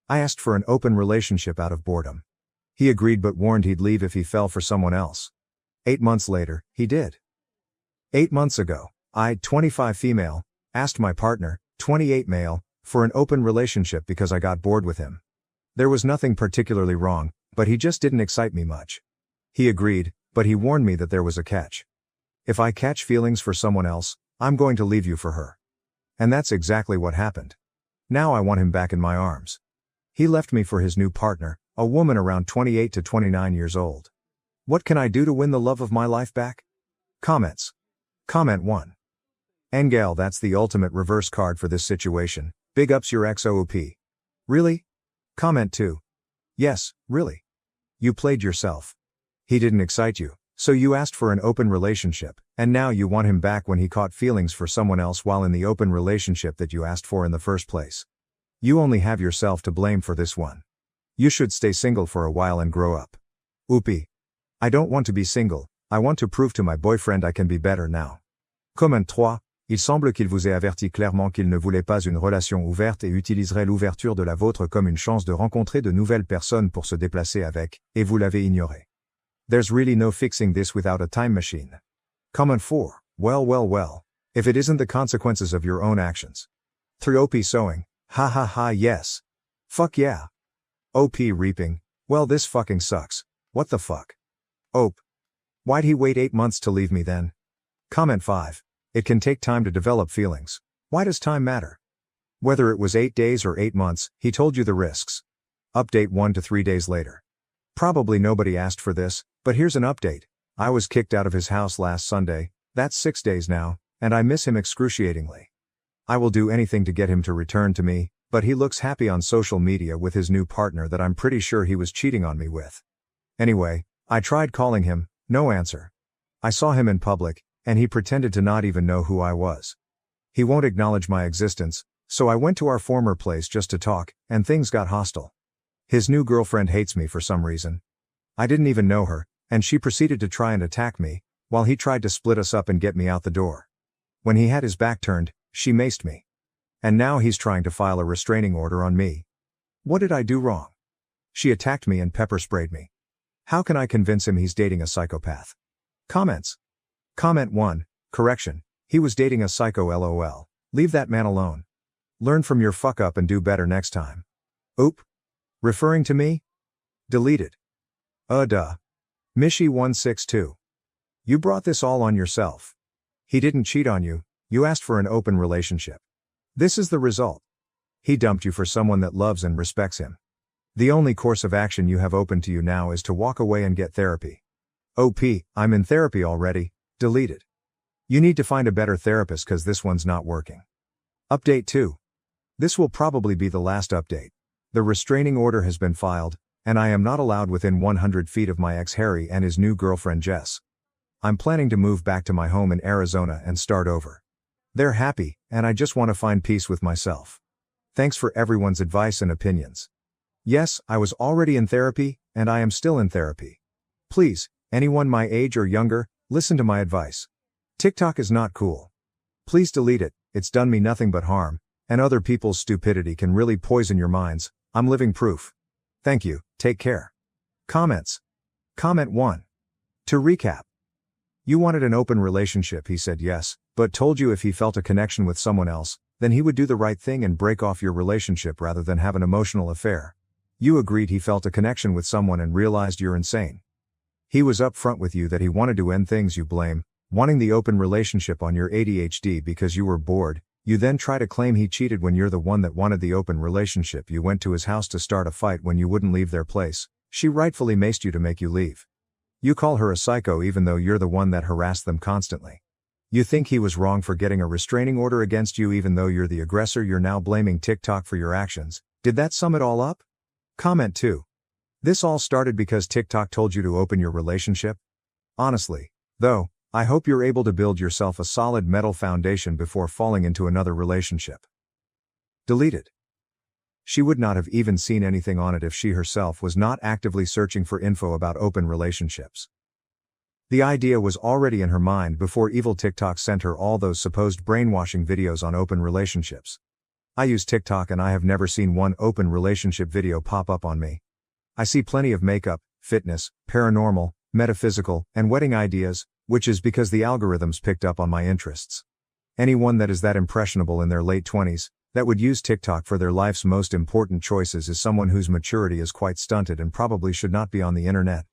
I asked for an open relationship out of boredom. He agreed but warned he'd leave if he fell for someone else. 8 months later, he did. 8 months ago, I, 25 female, asked my partner, 28 male, for an open relationship because I got bored with him. There was nothing particularly wrong, but he just didn't excite me much. He agreed, but he warned me that there was a catch. If I catch feelings for someone else, I'm going to leave you for her. And that's exactly what happened. Now I want him back in my arms. He left me for his new partner, a woman around 28 to 29 years old. What can I do to win the love of my life back? Comments. Comment 1. Engel, that's the ultimate reverse card for this situation. Big ups your XOOP. Really? Comment 2. Yes, really. You played yourself. He didn't excite you, so you asked for an open relationship, and now you want him back when he caught feelings for someone else while in the open relationship that you asked for in the first place. You only have yourself to blame for this one. You should stay single for a while and grow up. Oopie. I don't want to be single, I want to prove to my boyfriend I can be better now. Comment 3. Il semble qu'il vous ait averti clairement qu'il ne voulait pas une relation ouverte et utiliserait l'ouverture de la vôtre comme une chance de rencontrer de nouvelles personnes pour se déplacer avec, et vous l'avez ignoré. There's really no fixing this without a time machine. Comment 4. Well. If it isn't the consequences of your own actions. 3. OP sowing. Ha ha ha yes. Fuck yeah. OP reaping. Well this fucking sucks. What the fuck? OP. Why'd he wait 8 months to leave me then? Comment 5. It can take time to develop feelings. Why does time matter? Whether it was 8 days or 8 months, he told you the risks. Update 1 to 3 days later. Probably nobody asked for this, but here's an update. I was kicked out of his house last Sunday, that's 6 days now, and I miss him excruciatingly. I will do anything to get him to return to me, but he looks happy on social media with his new partner that I'm pretty sure he was cheating on me with. Anyway, I tried calling him, no answer. I saw him in public, and he pretended to not even know who I was. He won't acknowledge my existence, so I went to our former place just to talk, and things got hostile. His new girlfriend hates me for some reason. I didn't even know her, and she proceeded to try and attack me, while he tried to split us up and get me out the door. When he had his back turned, she maced me. And now he's trying to file a restraining order on me. What did I do wrong? She attacked me and pepper sprayed me. How can I convince him he's dating a psychopath? Comments. Comment 1. Correction. He was dating a psycho LOL. Leave that man alone. Learn from your fuck up and do better next time. Oop. Referring to me? Deleted. Duh. Mishi162. You brought this all on yourself. He didn't cheat on you, you asked for an open relationship. This is the result. He dumped you for someone that loves and respects him. The only course of action you have open to you now is to walk away and get therapy. OP, I'm in therapy already, deleted. You need to find a better therapist cause this one's not working. Update 2. This will probably be the last update. The restraining order has been filed, and I am not allowed within 100 feet of my ex Harry and his new girlfriend Jess. I'm planning to move back to my home in Arizona and start over. They're happy, and I just want to find peace with myself. Thanks for everyone's advice and opinions. Yes, I was already in therapy, and I am still in therapy. Please, anyone my age or younger, listen to my advice. TikTok is not cool. Please delete it, it's done me nothing but harm, and other people's stupidity can really poison your minds. I'm living proof. Thank you, take care. Comments. Comment 1. To recap. You wanted an open relationship, he said yes, but told you if he felt a connection with someone else, then he would do the right thing and break off your relationship rather than have an emotional affair. You agreed he felt a connection with someone and realized you're insane. He was upfront with you that he wanted to end things you blame, wanting the open relationship on your ADHD because you were bored. You then try to claim he cheated when you're the one that wanted the open relationship. You went to his house to start a fight when you wouldn't leave their place. She rightfully maced you to make you leave. You call her a psycho even though you're the one that harassed them constantly. You think he was wrong for getting a restraining order against you even though you're the aggressor. You're now blaming TikTok for your actions. Did that sum it all up? Comment 2. This all started because TikTok told you to open your relationship? Honestly, though, I hope you're able to build yourself a solid mental foundation before falling into another relationship. Deleted. She would not have even seen anything on it if she herself was not actively searching for info about open relationships. The idea was already in her mind before evil TikTok sent her all those supposed brainwashing videos on open relationships. I use TikTok and I have never seen one open relationship video pop up on me. I see plenty of makeup, fitness, paranormal, metaphysical, and wedding ideas, which is because the algorithms picked up on my interests. Anyone that is that impressionable in their late 20s, that would use TikTok for their life's most important choices is someone whose maturity is quite stunted and probably should not be on the internet.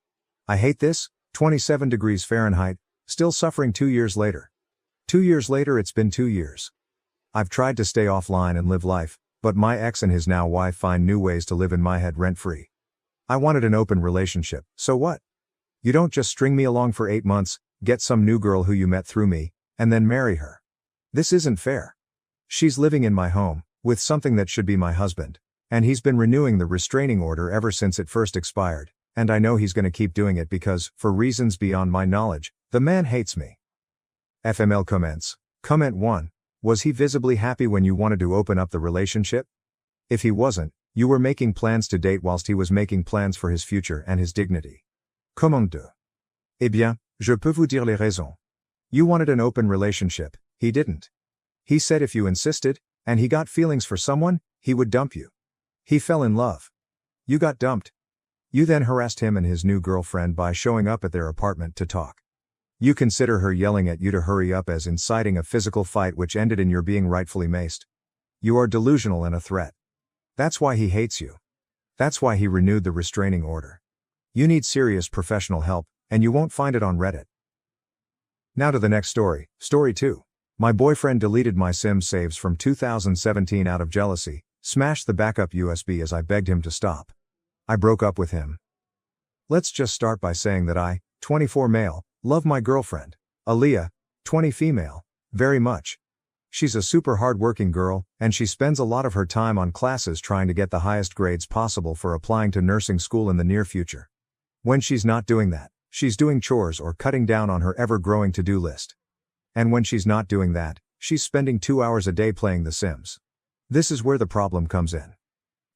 I hate this, 27 degrees Fahrenheit, still suffering 2 years later. 2 years later, it's been 2 years. I've tried to stay offline and live life, but my ex and his now wife find new ways to live in my head rent-free. I wanted an open relationship, so what? You don't just string me along for 8 months, get some new girl who you met through me, and then marry her. This isn't fair. She's living in my home, with something that should be my husband, and he's been renewing the restraining order ever since it first expired, and I know he's gonna keep doing it because, for reasons beyond my knowledge, the man hates me. FML comments. Comment 1. Was he visibly happy when you wanted to open up the relationship? If he wasn't, you were making plans to date whilst he was making plans for his future and his dignity. Comment 2. Eh bien, je peux vous dire les raisons. You wanted an open relationship, he didn't. He said if you insisted, and he got feelings for someone, he would dump you. He fell in love. You got dumped. You then harassed him and his new girlfriend by showing up at their apartment to talk. You consider her yelling at you to hurry up as inciting a physical fight which ended in your being rightfully maced. You are delusional and a threat. That's why he hates you. That's why he renewed the restraining order. You need serious professional help, and you won't find it on Reddit. Now to the next story, story 2. My boyfriend deleted my Sims saves from 2017 out of jealousy, smashed the backup USB as I begged him to stop. I broke up with him. Let's just start by saying that I, 24 male, love my girlfriend, Aaliyah, 20 female, very much. She's a super hard-working girl, and she spends a lot of her time on classes trying to get the highest grades possible for applying to nursing school in the near future. When she's not doing that, she's doing chores or cutting down on her ever-growing to-do list. And when she's not doing that, she's spending 2 hours a day playing The Sims. This is where the problem comes in.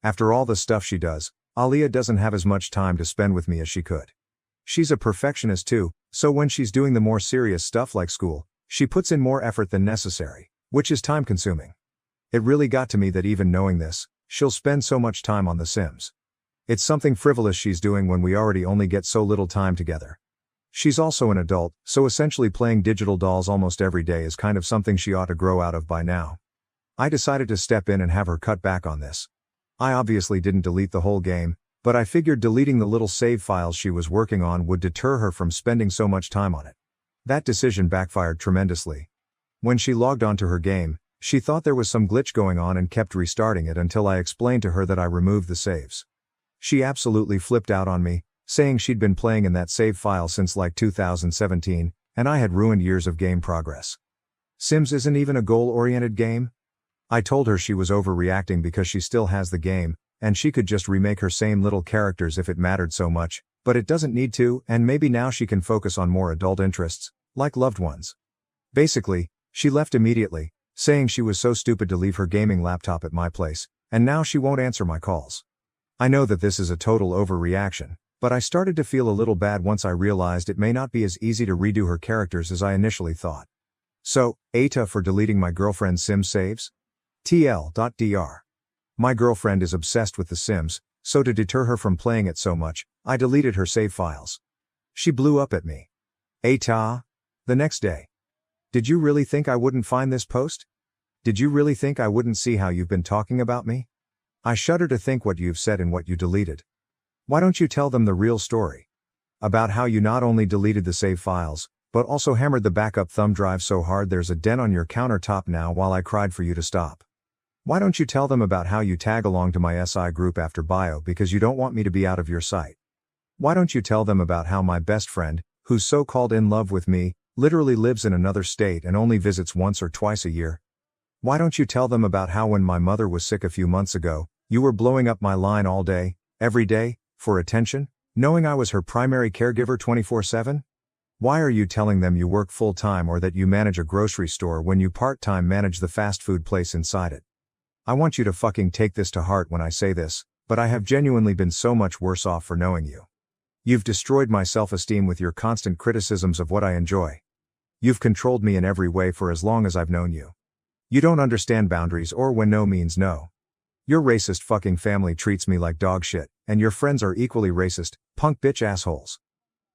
After all the stuff she does, Aaliyah doesn't have as much time to spend with me as she could. She's a perfectionist too, so when she's doing the more serious stuff like school, she puts in more effort than necessary, which is time-consuming. It really got to me that even knowing this, she'll spend so much time on The Sims. It's something frivolous she's doing when we already only get so little time together. She's also an adult, so essentially playing digital dolls almost every day is kind of something she ought to grow out of by now. I decided to step in and have her cut back on this. I obviously didn't delete the whole game, but I figured deleting the little save files she was working on would deter her from spending so much time on it. That decision backfired tremendously. When she logged onto her game, she thought there was some glitch going on and kept restarting it until I explained to her that I removed the saves. She absolutely flipped out on me, saying she'd been playing in that save file since like 2017, and I had ruined years of game progress. Sims isn't even a goal-oriented game? I told her she was overreacting because she still has the game, and she could just remake her same little characters if it mattered so much, but it doesn't need to, and maybe now she can focus on more adult interests, like loved ones. Basically, she left immediately, saying she was so stupid to leave her gaming laptop at my place, and now she won't answer my calls. I know that this is a total overreaction, but I started to feel a little bad once I realized it may not be as easy to redo her characters as I initially thought. So, ATA for deleting my girlfriend's Sim saves? TL.dr. My girlfriend is obsessed with The Sims, so to deter her from playing it so much, I deleted her save files. She blew up at me. ATA? The next day. Did you really think I wouldn't find this post? Did you really think I wouldn't see how you've been talking about me? I shudder to think what you've said and what you deleted. Why don't you tell them the real story? About how you not only deleted the save files, but also hammered the backup thumb drive so hard there's a dent on your countertop now while I cried for you to stop. Why don't you tell them about how you tag along to my SI group after bio because you don't want me to be out of your sight? Why don't you tell them about how my best friend, who's so-called in love with me, literally lives in another state and only visits once or twice a year? Why don't you tell them about how when my mother was sick a few months ago, you were blowing up my line all day, every day, for attention, knowing I was her primary caregiver 24/7? Why are you telling them you work full-time or that you manage a grocery store when you part-time manage the fast food place inside it? I want you to fucking take this to heart when I say this, but I have genuinely been so much worse off for knowing you. You've destroyed my self-esteem with your constant criticisms of what I enjoy. You've controlled me in every way for as long as I've known you. You don't understand boundaries or when no means no. Your racist fucking family treats me like dog shit, and your friends are equally racist, punk bitch assholes.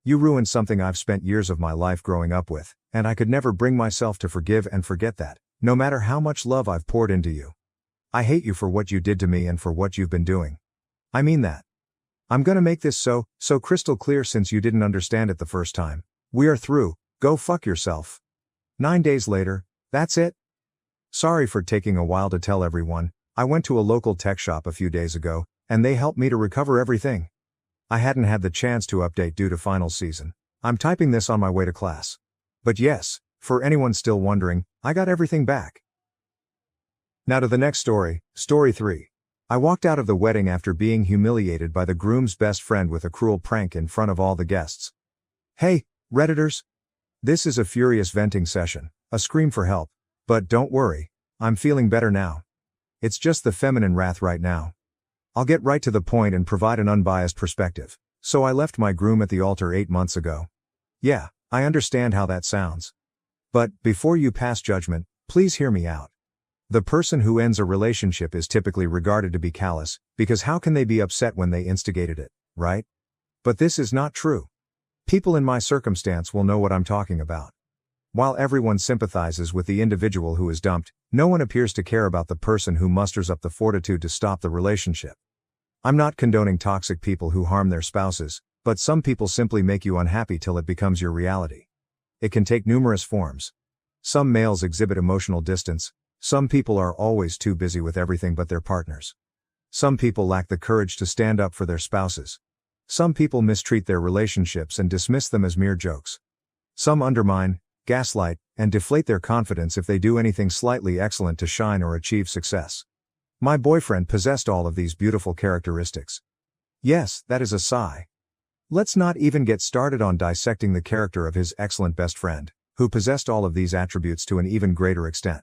You ruined something I've spent years of my life growing up with, and I could never bring myself to forgive and forget that, no matter how much love I've poured into you. I hate you for what you did to me and for what you've been doing. I mean that. I'm gonna make this so crystal clear since you didn't understand it the first time. We are through, go fuck yourself. 9 days later, that's it. Sorry for taking a while to tell everyone. I went to a local tech shop a few days ago, and they helped me to recover everything. I hadn't had the chance to update due to final season. I'm typing this on my way to class. But yes, for anyone still wondering, I got everything back. Now to the next story, story 3. I walked out of the wedding after being humiliated by the groom's best friend with a cruel prank in front of all the guests. Hey, Redditors! This is a furious venting session, a scream for help. But don't worry, I'm feeling better now. It's just the feminine wrath right now. I'll get right to the point and provide an unbiased perspective. So I left my groom at the altar 8 months ago. Yeah, I understand how that sounds. But, before you pass judgment, please hear me out. The person who ends a relationship is typically regarded to be callous, because how can they be upset when they instigated it, right? But this is not true. People in my circumstance will know what I'm talking about. While everyone sympathizes with the individual who is dumped, no one appears to care about the person who musters up the fortitude to stop the relationship. I'm not condoning toxic people who harm their spouses, but some people simply make you unhappy till it becomes your reality. It can take numerous forms. Some males exhibit emotional distance. Some people are always too busy with everything but their partners. Some people lack the courage to stand up for their spouses. Some people mistreat their relationships and dismiss them as mere jokes. Some undermine, gaslight, and deflate their confidence if they do anything slightly excellent to shine or achieve success. My boyfriend possessed all of these beautiful characteristics. Yes, that is a sigh. Let's not even get started on dissecting the character of his excellent best friend, who possessed all of these attributes to an even greater extent.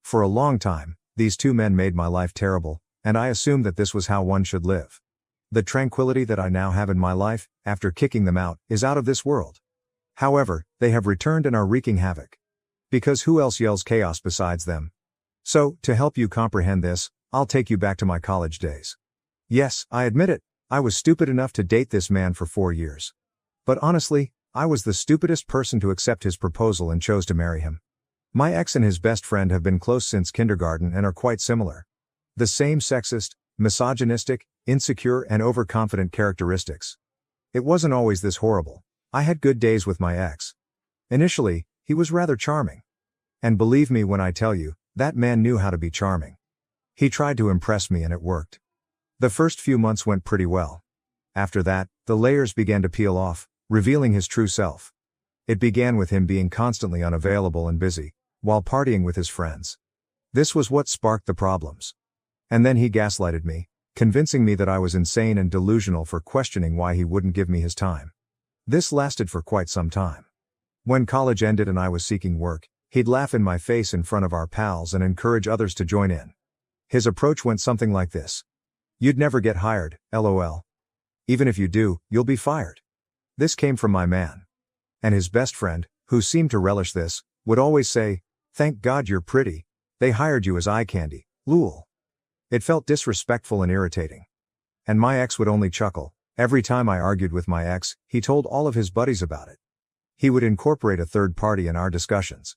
For a long time, these two men made my life terrible, and I assumed that this was how one should live. The tranquility that I now have in my life, after kicking them out, is out of this world. However, they have returned and are wreaking havoc. Because who else yells chaos besides them? So, to help you comprehend this, I'll take you back to my college days. Yes, I admit it, I was stupid enough to date this man for 4 years. But honestly, I was the stupidest person to accept his proposal and chose to marry him. My ex and his best friend have been close since kindergarten and are quite similar. The same sexist, misogynistic, insecure and overconfident characteristics. It wasn't always this horrible. I had good days with my ex. Initially, he was rather charming. And believe me when I tell you, that man knew how to be charming. He tried to impress me and it worked. The first few months went pretty well. After that, the layers began to peel off, revealing his true self. It began with him being constantly unavailable and busy, while partying with his friends. This was what sparked the problems. And then he gaslighted me, convincing me that I was insane and delusional for questioning why he wouldn't give me his time. This lasted for quite some time. When college ended and I was seeking work, he'd laugh in my face in front of our pals and encourage others to join in. His approach went something like this. You'd never get hired, LOL. Even if you do, you'll be fired. This came from my man. And his best friend, who seemed to relish this, would always say, thank God you're pretty, they hired you as eye candy, lol. It felt disrespectful and irritating. And my ex would only chuckle. Every time I argued with my ex, he told all of his buddies about it. He would incorporate a third party in our discussions.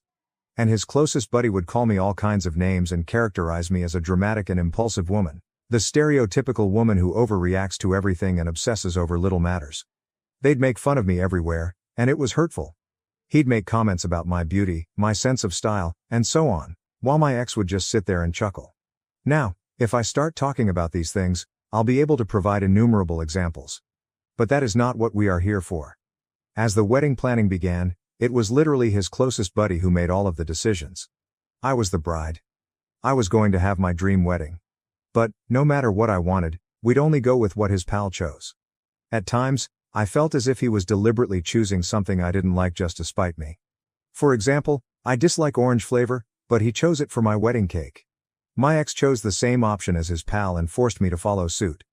And his closest buddy would call me all kinds of names and characterize me as a dramatic and impulsive woman, the stereotypical woman who overreacts to everything and obsesses over little matters. They'd make fun of me everywhere, and it was hurtful. He'd make comments about my beauty, my sense of style, and so on, while my ex would just sit there and chuckle. Now, if I start talking about these things, I'll be able to provide innumerable examples. But that is not what we are here for. As the wedding planning began, it was literally his closest buddy who made all of the decisions. I was the bride. I was going to have my dream wedding. But, no matter what I wanted, we'd only go with what his pal chose. At times, I felt as if he was deliberately choosing something I didn't like just to spite me. For example, I dislike orange flavor, but he chose it for my wedding cake. My ex chose the same option as his pal and forced me to follow suit.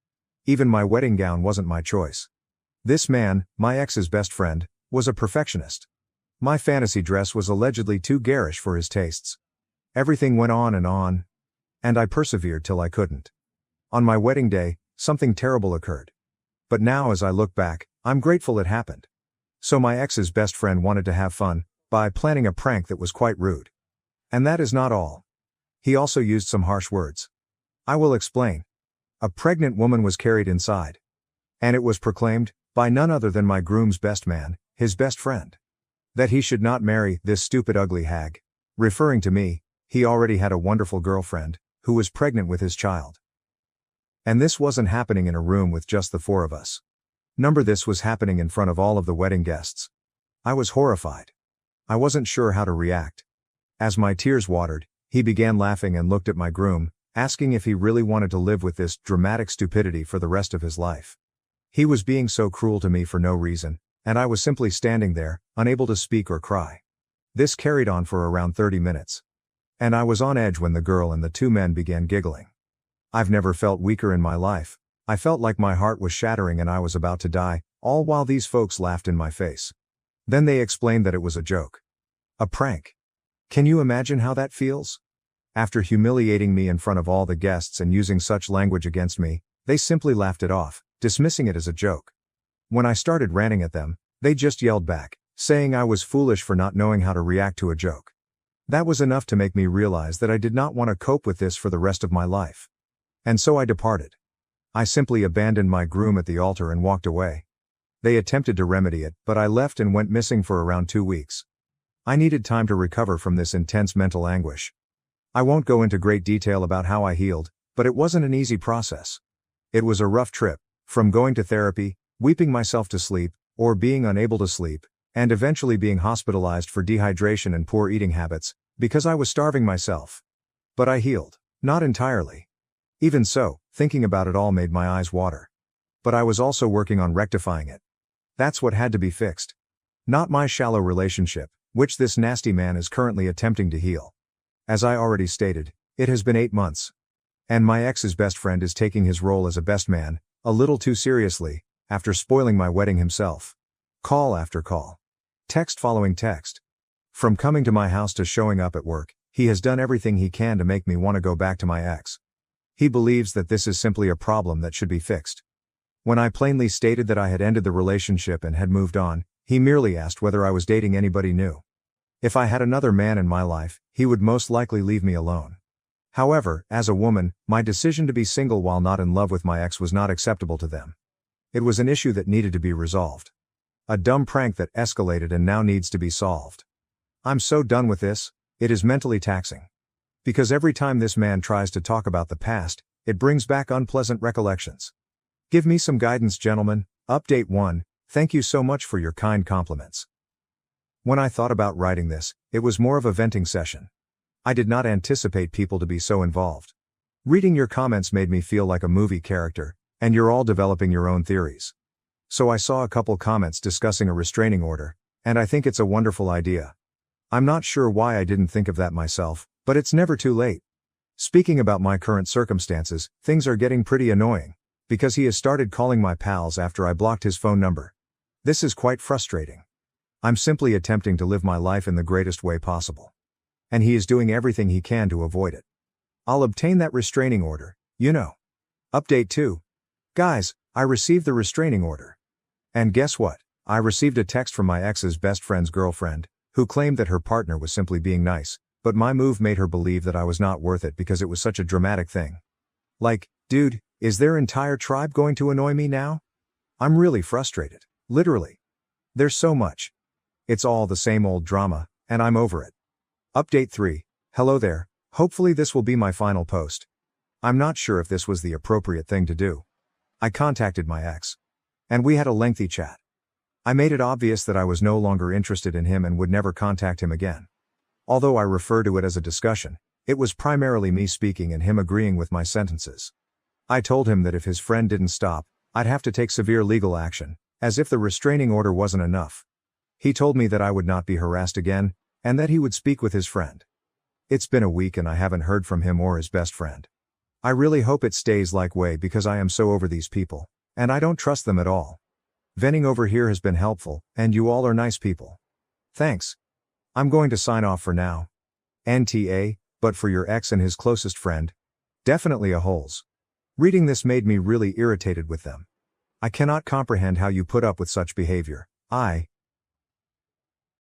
Even my wedding gown wasn't my choice. This man, my ex's best friend, was a perfectionist. My fantasy dress was allegedly too garish for his tastes. Everything went on, and I persevered till I couldn't. On my wedding day, something terrible occurred. But now as I look back, I'm grateful it happened. So my ex's best friend wanted to have fun by planning a prank that was quite rude. And that is not all. He also used some harsh words. I will explain. A pregnant woman was carried inside. And it was proclaimed, by none other than my groom's best man, his best friend, that he should not marry this stupid ugly hag. Referring to me, he already had a wonderful girlfriend, who was pregnant with his child. And this wasn't happening in a room with just the four of us. This was happening in front of all of the wedding guests. I was horrified. I wasn't sure how to react. As my tears watered, he began laughing and looked at my groom, asking if he really wanted to live with this dramatic stupidity for the rest of his life. He was being so cruel to me for no reason, and I was simply standing there, unable to speak or cry. This carried on for around 30 minutes. And I was on edge when the girl and the two men began giggling. I've never felt weaker in my life. I felt like my heart was shattering and I was about to die, all while these folks laughed in my face. Then they explained that it was a joke. A prank. Can you imagine how that feels? After humiliating me in front of all the guests and using such language against me, they simply laughed it off, dismissing it as a joke. When I started ranting at them, they just yelled back, saying I was foolish for not knowing how to react to a joke. That was enough to make me realize that I did not want to cope with this for the rest of my life. And so I departed. I simply abandoned my groom at the altar and walked away. They attempted to remedy it, but I left and went missing for around 2 weeks. I needed time to recover from this intense mental anguish. I won't go into great detail about how I healed, but it wasn't an easy process. It was a rough trip, from going to therapy, weeping myself to sleep, or being unable to sleep, and eventually being hospitalized for dehydration and poor eating habits, because I was starving myself. But I healed. Not entirely. Even so, thinking about it all made my eyes water. But I was also working on rectifying it. That's what had to be fixed. Not my shallow relationship, which this nasty man is currently attempting to heal. As I already stated, it has been 8 months. And my ex's best friend is taking his role as a best man, a little too seriously, after spoiling my wedding himself. Call after call. Text following text. From coming to my house to showing up at work, he has done everything he can to make me want to go back to my ex. He believes that this is simply a problem that should be fixed. When I plainly stated that I had ended the relationship and had moved on, he merely asked whether I was dating anybody new. If I had another man in my life, he would most likely leave me alone. However, as a woman, my decision to be single while not in love with my ex was not acceptable to them. It was an issue that needed to be resolved. A dumb prank that escalated and now needs to be solved. I'm so done with this, it is mentally taxing. Because every time this man tries to talk about the past, it brings back unpleasant recollections. Give me some guidance, gentlemen. Update 1, thank you so much for your kind compliments. When I thought about writing this, it was more of a venting session. I did not anticipate people to be so involved. Reading your comments made me feel like a movie character, and you're all developing your own theories. So I saw a couple comments discussing a restraining order, and I think it's a wonderful idea. I'm not sure why I didn't think of that myself, but it's never too late. Speaking about my current circumstances, things are getting pretty annoying, because he has started calling my pals after I blocked his phone number. This is quite frustrating. I'm simply attempting to live my life in the greatest way possible. And he is doing everything he can to avoid it. I'll obtain that restraining order, you know. Update 2. Guys, I received the restraining order. And guess what? I received a text from my ex's best friend's girlfriend, who claimed that her partner was simply being nice, but my move made her believe that I was not worth it because it was such a dramatic thing. Like, dude, is their entire tribe going to annoy me now? I'm really frustrated. Literally. There's so much. It's all the same old drama, and I'm over it. Update 3. Hello there, hopefully this will be my final post. I'm not sure if this was the appropriate thing to do. I contacted my ex. And we had a lengthy chat. I made it obvious that I was no longer interested in him and would never contact him again. Although I refer to it as a discussion, it was primarily me speaking and him agreeing with my sentences. I told him that if his friend didn't stop, I'd have to take severe legal action, as if the restraining order wasn't enough. He told me that I would not be harassed again, and that he would speak with his friend. It's been a week and I haven't heard from him or his best friend. I really hope it stays like way because I am so over these people, and I don't trust them at all. Venting over here has been helpful, and you all are nice people. Thanks. I'm going to sign off for now. NTA, But for your ex and his closest friend? Definitely a holes. Reading this made me really irritated with them. I cannot comprehend how you put up with such behavior.